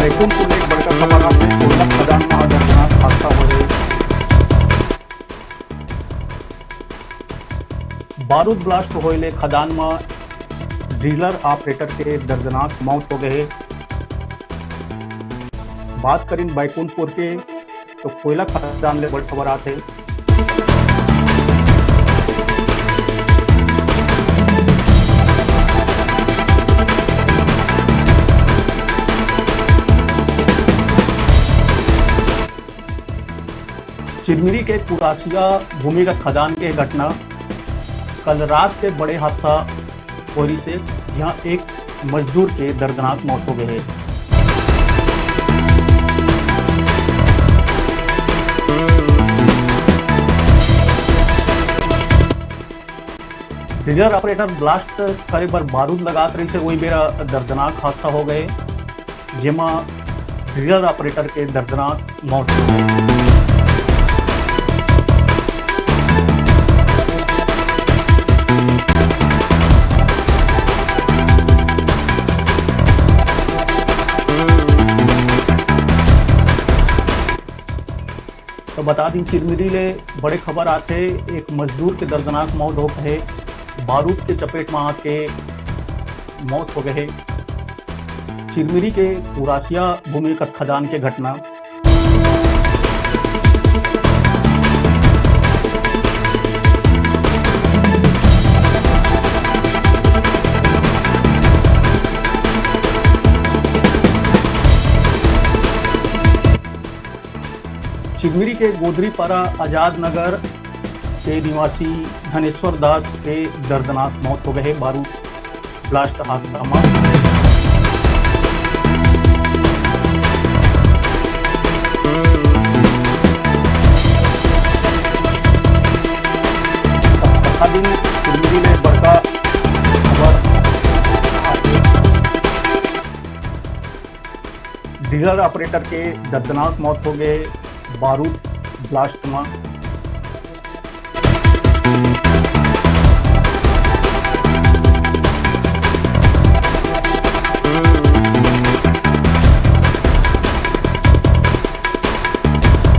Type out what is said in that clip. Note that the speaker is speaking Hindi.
बैकुंठपुर में एक बड़का खबर आपने कोयला खदान में दर्दनाक हादसा हो गए। बारूद ब्लास्ट होइले खदान में ड्रिलर ऑपरेटर के दर्दनाक मौत हो गए। बात करें बैकुंठपुर के तो कोयला खदान ले बड़ी खबर आते। चिरमिरी के कुरासिया भूमिगत खदान के घटना कल रात के बड़े हादसा होने से जहां एक मजदूर के दर्दनाक मौत हो गई है। ड्रिलर ऑपरेटर ब्लास्ट करे बर बारूद लगात रही से वही मेरा दर्दनाक हादसा हो गए, जेमा ड्रिलर ऑपरेटर के दर्दनाक मौत हो गई। तो बता दी चिरमिरी ले बड़े खबर आते, एक मजदूर के दर्दनाक मौत हो गए, बारूद के चपेट में आके मौत हो गए। चिरमिरी के कुरासिया भूमिगत खदान के घटना चिरमिरी के गोदरीपारा आजाद नगर के निवासी धनेश्वर दास के दर्दनाक मौत हो गए बारूद ब्लास्ट हादसा में। चिरमिरी में बड़का खबर ड्रिलर ऑपरेटर के दर्दनाक मौत हो गए बारूद ब्लास्ट में।